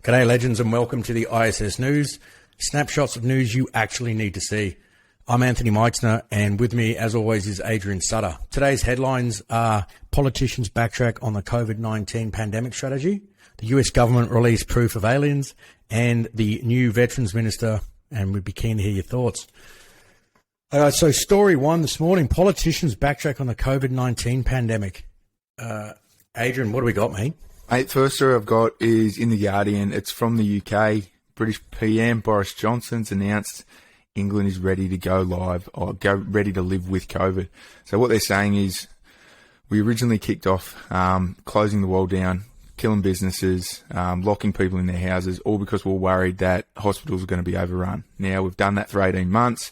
G'day legends and welcome to the ISS News, snapshots of news you actually need to see. I'm Anthony Meixner and with me as always is Adrian Sutter. Today's headlines are politicians backtrack on the COVID-19 pandemic strategy, the US government released proof of aliens and the new Veterans Minister, and we'd be keen to hear your thoughts. So story one this morning, politicians backtrack on the COVID-19 pandemic. Adrian, what do we got, mate? Mate, first story I've got is in The Guardian. It's from the UK. British PM Boris Johnson's announced England is ready to go live or ready to live with COVID. So what they're saying is we originally kicked off closing the world down, killing businesses, locking people in their houses, all because we're worried that hospitals are going to be overrun. Now, we've done that for 18 months.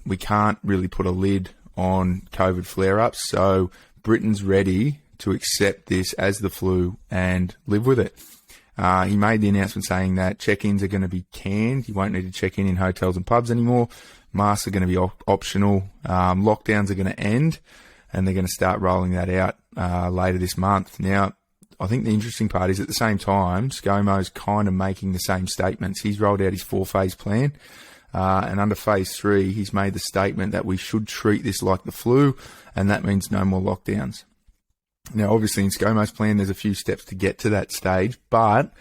We can't really put a lid on COVID flare-ups, so Britain's ready to accept this as the flu and live with it. He made the announcement saying that check-ins are going to be canned. You won't need to check in hotels and pubs anymore. Masks are going to be optional. Lockdowns are going to end, and they're going to start rolling that out later this month. Now, I think the interesting part is at the same time, ScoMo's kind of making the same statements. He's rolled out his 4-phase plan, and under phase 3, he's made the statement that we should treat this like the flu, and that means no more lockdowns. Now, obviously, in ScoMo's plan, there's a few steps to get to that stage, but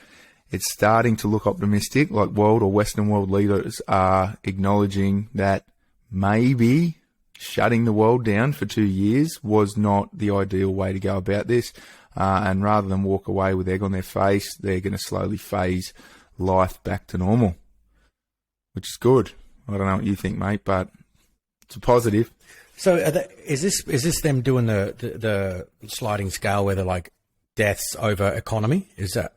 it's starting to look optimistic, like world or Western world leaders are acknowledging that maybe shutting the world down for 2 years was not the ideal way to go about this, and rather than walk away with egg on their face, they're going to slowly phase life back to normal, which is good. I don't know what you think, mate, but it's a positive. So is this them doing the sliding scale where they're like deaths over economy? Is that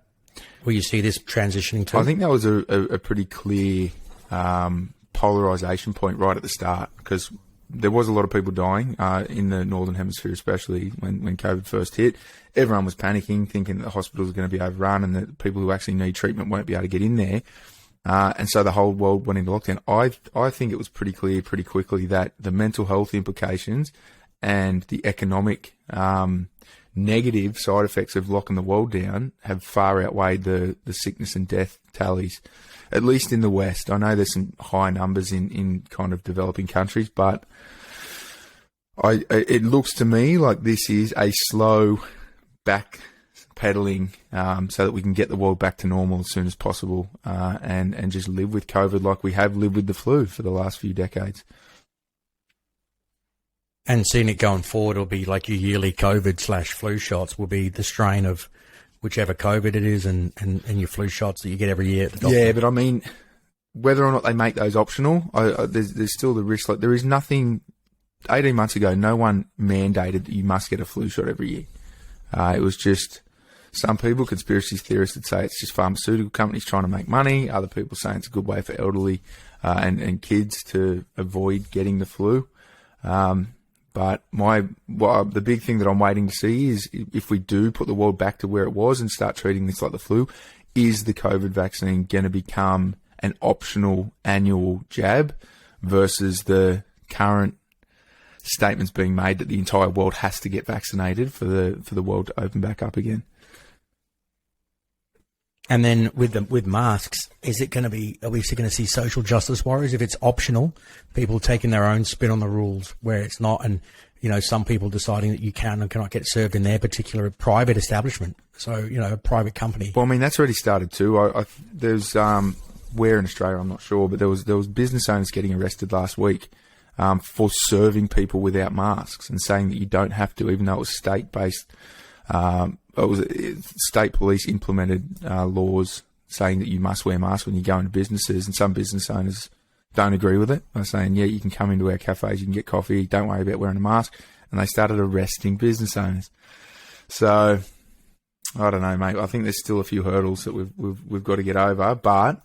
where you see this transitioning to? I think that was a pretty clear polarisation point right at the start, because there was a lot of people dying in the Northern Hemisphere, especially when COVID first hit. Everyone was panicking, thinking that the hospitals are going to be overrun and that people who actually need treatment won't be able to get in there. And so the whole world went into lockdown. I think it was pretty clear pretty quickly that the mental health implications and the economic negative side effects of locking the world down have far outweighed the sickness and death tallies, at least in the West. I know there's some high numbers in kind of developing countries, but it looks to me like this is a slow backpedaling so that we can get the world back to normal as soon as possible and just live with COVID like we have lived with the flu for the last few decades. And seeing it going forward will be like your yearly COVID/flu shots will be the strain of whichever COVID it is and your flu shots that you get every year at the doctor. Yeah, but I mean, whether or not they make those optional, there's still the risk. Like, there is nothing. 18 months ago, no one mandated that you must get a flu shot every year. It was just some people, conspiracy theorists, would say it's just pharmaceutical companies trying to make money. Other people saying it's a good way for elderly and kids to avoid getting the flu. But the big thing that I'm waiting to see is if we do put the world back to where it was and start treating this like the flu, is the COVID vaccine going to become an optional annual jab versus the current statements being made that the entire world has to get vaccinated for the world to open back up again? And then with masks, is it going to be? Are we going to see social justice warriors if it's optional? People taking their own spin on the rules where it's not, and some people deciding that you can and cannot get served in their particular private establishment. So a private company. Well, I mean that's already started too. There's where in Australia I'm not sure, but there was business owners getting arrested last week for serving people without masks and saying that you don't have to, even though it was state-based. State police implemented laws saying that you must wear masks when you go into businesses, and some business owners don't agree with it. They're saying, yeah, you can come into our cafes, you can get coffee, don't worry about wearing a mask. And they started arresting business owners. So, I don't know, mate. I think there's still a few hurdles that we've got to get over, but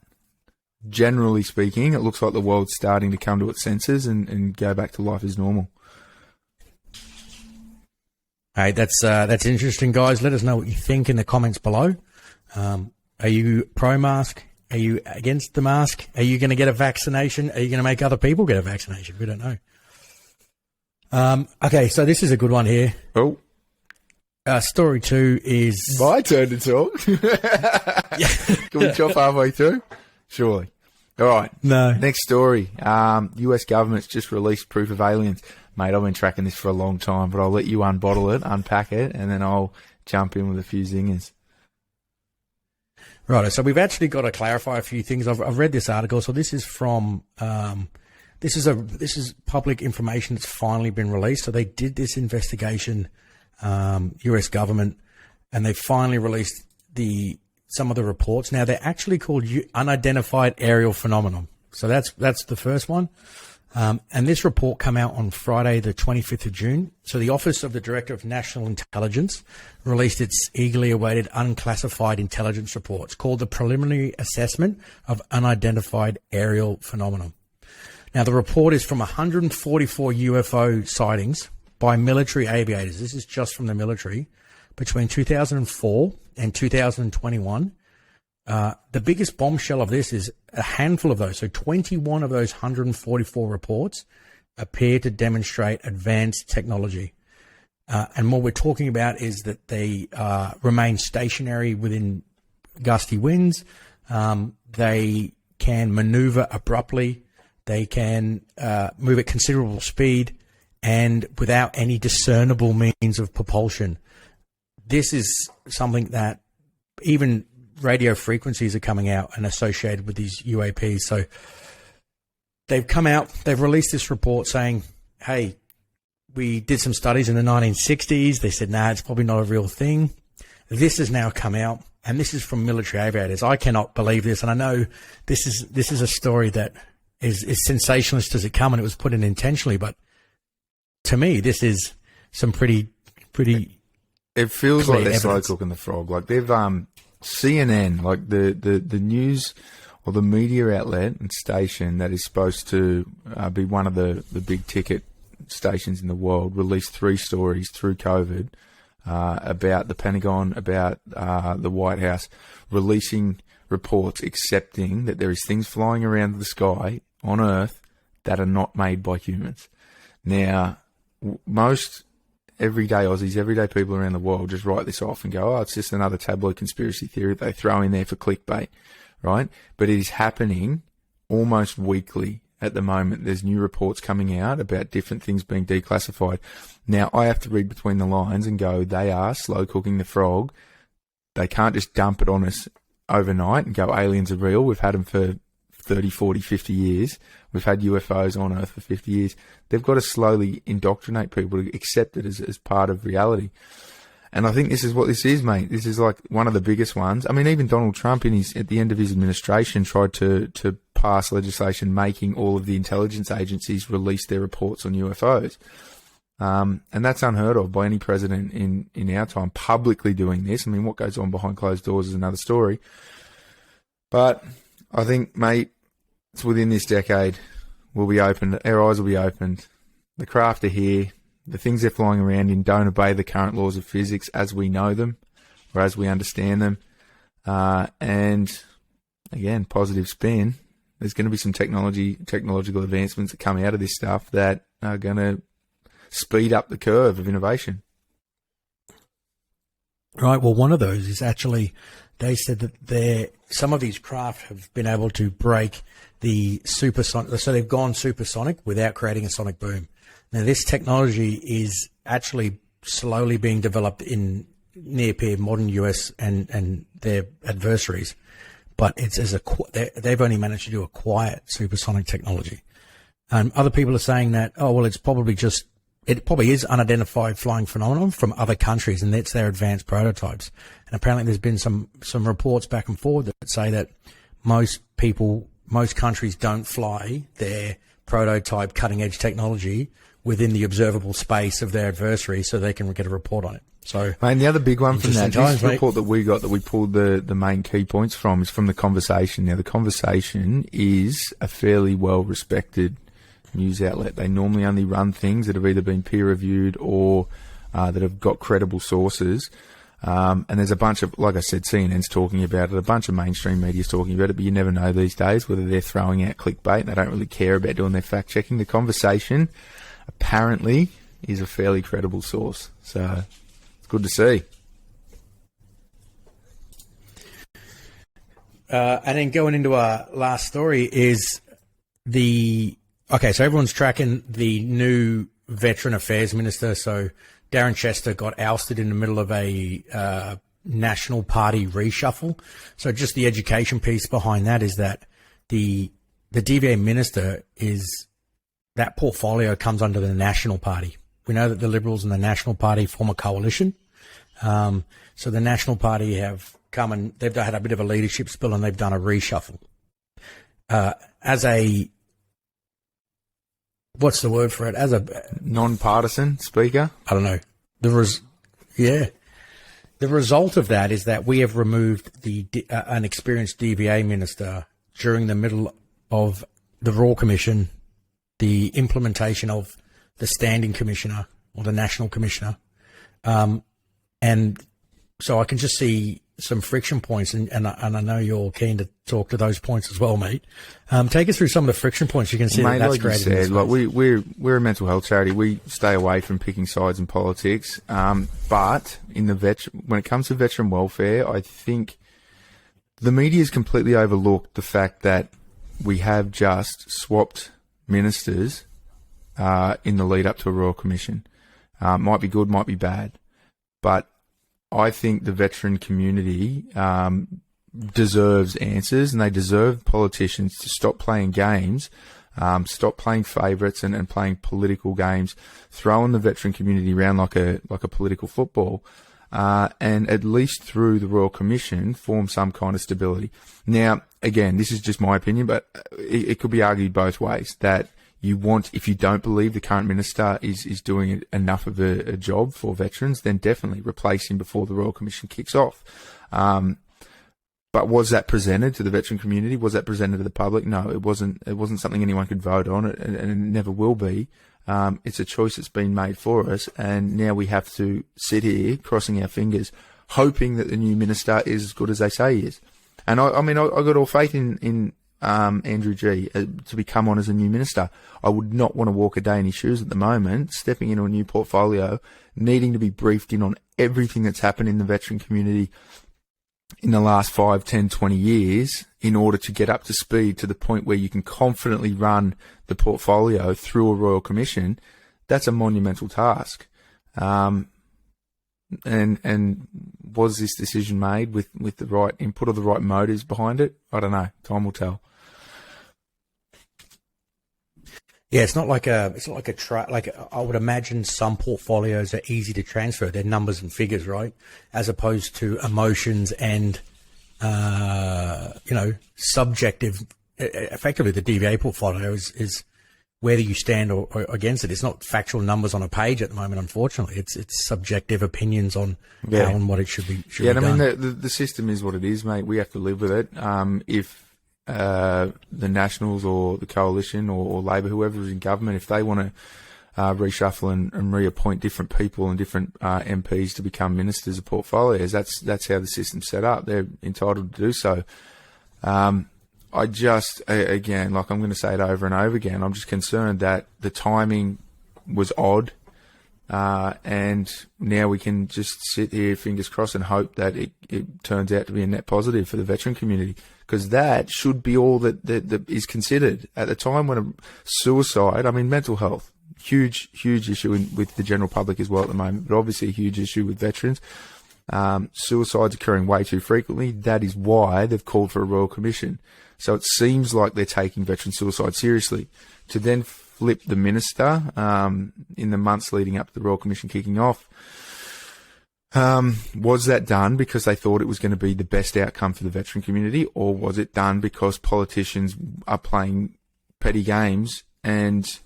generally speaking, it looks like the world's starting to come to its senses and go back to life as normal. Hey, that's interesting, guys. Let us know what you think in the comments below. Are you pro-mask? Are you against the mask? Are you going to get a vaccination? Are you going to make other people get a vaccination? We don't know. Okay, so this is a good one here. Oh. Story 2 is... My turn to talk. Can we chop halfway through? Surely. All right. No. Next story. US government's just released proof of aliens. Mate, I've been tracking this for a long time, but I'll let you unbottle it, unpack it, and then I'll jump in with a few zingers. Right. So we've actually got to clarify a few things. I've read this article. So this is from... This is public information that's finally been released. So they did this investigation, US government, and they finally released some of the reports. Now they're actually called unidentified aerial phenomenon. So that's the first one. And this report came out on Friday, the 25th of June. So the Office of the Director of National Intelligence released its eagerly awaited unclassified intelligence reports called the Preliminary Assessment of Unidentified Aerial Phenomenon. Now, the report is from 144 UFO sightings by military aviators. This is just from the military between 2004 and 2021. The biggest bombshell of this is a handful of those. So 21 of those 144 reports appear to demonstrate advanced technology. And what we're talking about is that they remain stationary within gusty winds. They can maneuver abruptly. They can move at considerable speed and without any discernible means of propulsion. This is something that even radio frequencies are coming out and associated with these UAPs. So they've come out, they've released this report saying, hey, we did some studies in the 1960s. They said, nah, it's probably not a real thing. This has now come out, and this is from military aviators. I cannot believe this. And I know this is a story that is sensationalist as it come, and it was put in intentionally. But to me, this is some pretty. It feels like they're evidence. slow cooking the frog. Like they've CNN, like the news or the media outlet and station that is supposed to be one of the big ticket stations in the world, released 3 stories through COVID about the Pentagon, about the White House, releasing reports accepting that there is things flying around the sky on Earth that are not made by humans. Now, most everyday Aussies, everyday people around the world just write this off and go, oh, it's just another tabloid conspiracy theory they throw in there for clickbait, right? But it is happening almost weekly at the moment. There's new reports coming out about different things being declassified. Now, I have to read between the lines and go, they are slow cooking the frog. They can't just dump it on us overnight and go, aliens are real. We've had them for 30, 40, 50 years. We've had UFOs on Earth for 50 years. They've got to slowly indoctrinate people to accept it as part of reality. And I think this is what this is, mate. This is like one of the biggest ones. I mean, even Donald Trump at the end of his administration tried to pass legislation making all of the intelligence agencies release their reports on UFOs. And that's unheard of by any president in our time, publicly doing this. I mean, what goes on behind closed doors is another story. But I think, mate, it's within this decade we'll be opened. Our eyes will be opened. The craft are here. The things they're flying around in don't obey the current laws of physics as we know them or as we understand them. And again, positive spin. There's going to be some technological advancements that come out of this stuff that are going to speed up the curve of innovation. Right. Well, one of those is actually, they said that some of these craft have been able to break the supersonic. So they've gone supersonic without creating a sonic boom. Now, this technology is actually slowly being developed in near peer modern US and their adversaries, but they've only managed to do a quiet supersonic technology. Other people are saying that, oh, well, it probably is unidentified flying phenomenon from other countries, and that's their advanced prototypes. And apparently there's been some reports back and forth that say that most countries don't fly their prototype cutting edge technology within the observable space of their adversary so they can get a report on it. So, mate, the other big one from this report that we got, that we pulled the main key points from, is from The Conversation. Now, The Conversation is a fairly well-respected news outlet. They normally only run things that have either been peer-reviewed or that have got credible sources. And there's a bunch of, like I said, CNN's talking about it, a bunch of mainstream media's talking about it, but you never know these days whether they're throwing out clickbait. They don't really care about doing their fact-checking. The Conversation apparently is a fairly credible source. So it's good to see. And then going into our last story is so everyone's tracking the new Veteran Affairs Minister. So Darren Chester got ousted in the middle of a National Party reshuffle. So just the education piece behind that is that the DVA minister that portfolio comes under the National Party. We know that the Liberals and the National Party form a coalition. So the National Party have come and they've had a bit of a leadership spill and they've done a reshuffle. As a, what's the word for it? As a non-partisan speaker? I don't know. The result of that is that we have removed an experienced DVA minister during the middle of the Royal Commission, the implementation of the Standing Commissioner or the National Commissioner. And so I can just see some friction points, and I know you're keen to talk to those points as well, mate. Take us through some of the friction points you can see. Mate, that's like created. You said, like we're a mental health charity. We stay away from picking sides in politics. But in when it comes to veteran welfare, I think the media has completely overlooked the fact that we have just swapped ministers in the lead up to a Royal Commission. Might be good, might be bad, but I think the veteran community deserves answers, and they deserve politicians to stop playing games, stop playing favourites and playing political games, throwing the veteran community around like a political football, and at least through the Royal Commission form some kind of stability. Now, again, this is just my opinion, but it could be argued both ways that if you don't believe the current minister is doing enough of a job for veterans, then definitely replace him before the Royal Commission kicks off. But was that presented to the veteran community? Was that presented to the public? No, it wasn't. It wasn't something anyone could vote on, and it never will be. It's a choice that's been made for us, and now we have to sit here crossing our fingers, hoping that the new minister is as good as they say he is. And I got all faith in Andrew G to become on as a new minister. I would not want to walk a day in his shoes at the moment, stepping into a new portfolio, needing to be briefed in on everything that's happened in the veteran community in the last 5, 10, 20 years in order to get up to speed to the point where you can confidently run the portfolio through a Royal Commission. That's a monumental task. And was this decision made with the right input or the right motives behind it? I don't know. Time will tell. Yeah, it's not like I would imagine some portfolios are easy to transfer. They're numbers and figures, right? As opposed to emotions and, subjective. Effectively, the DVA portfolio is whether you stand or against it. It's not factual numbers on a page at the moment, unfortunately. It's subjective opinions on how and what it should be done. I mean, the system is what it is, mate. We have to live with it. If the Nationals or the Coalition or Labor, whoever is in government, if they want to reshuffle and reappoint different people and different MPs to become ministers of portfolios, that's how the system's set up. They're entitled to do so. I just, again, like I'm going to say it over and over again, I'm just concerned that the timing was odd, and now we can just sit here, fingers crossed, and hope that it turns out to be a net positive for the veteran community, because that should be all that is considered. At the time when suicide, mental health, huge issue with the general public as well at the moment, but obviously a huge issue with veterans. Suicides occurring way too frequently. That is why they've called for a Royal Commission. So it seems like they're taking veteran suicide seriously. To then flip the minister in the months leading up to the Royal Commission kicking off, was that done because they thought it was going to be the best outcome for the veteran community, or was it done because politicians are playing petty games and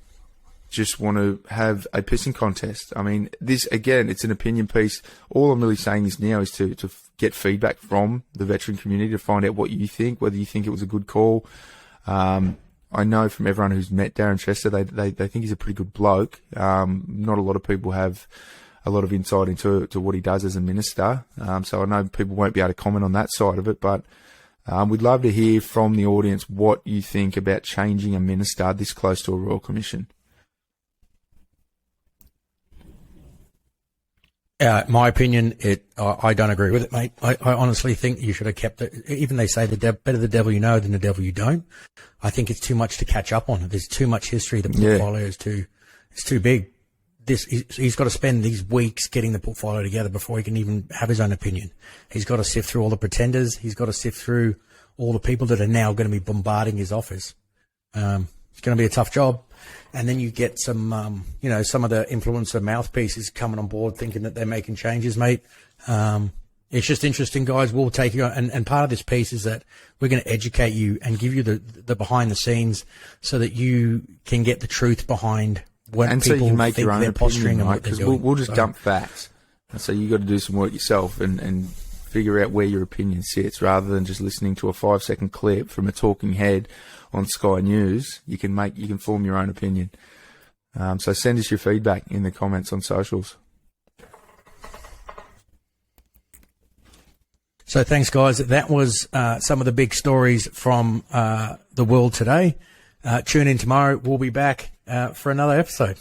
just want to have a pissing contest? I mean, this, again, it's an opinion piece. All I'm really saying this now is to get feedback from the veteran community to find out what you think, whether you think it was a good call. I know from everyone who's met Darren Chester, they think he's a pretty good bloke. Not a lot of people have a lot of insight into what he does as a minister. So I know people won't be able to comment on that side of it, but we'd love to hear from the audience what you think about changing a minister this close to a Royal Commission. My opinion, I don't agree with it, mate. I honestly think you should have kept it. Even they say better the devil you know than the devil you don't. I think it's too much to catch up on. There's too much history. The portfolio is too big. He's got to spend these weeks getting the portfolio together before he can even have his own opinion. He's got to sift through all the pretenders. He's got to sift through all the people that are now going to be bombarding his office. It's going to be a tough job. And then you get some of the influencer mouthpieces coming on board thinking that they're making changes, mate. It's just interesting, guys. We'll take you on. And part of this piece is that we're going to educate you and give you the behind the scenes so that you can get the truth behind what and people so you can make think your own they're posturing opinion, and what they're because doing. we'll just dump facts. And so you've got to do some work yourself and figure out where your opinion sits rather than just listening to a 5-second clip from a talking head on Sky News. You can form your own opinion. So send us your feedback in the comments on socials. So thanks, guys. That was some of the big stories from the world today. Tune in tomorrow. We'll be back for another episode.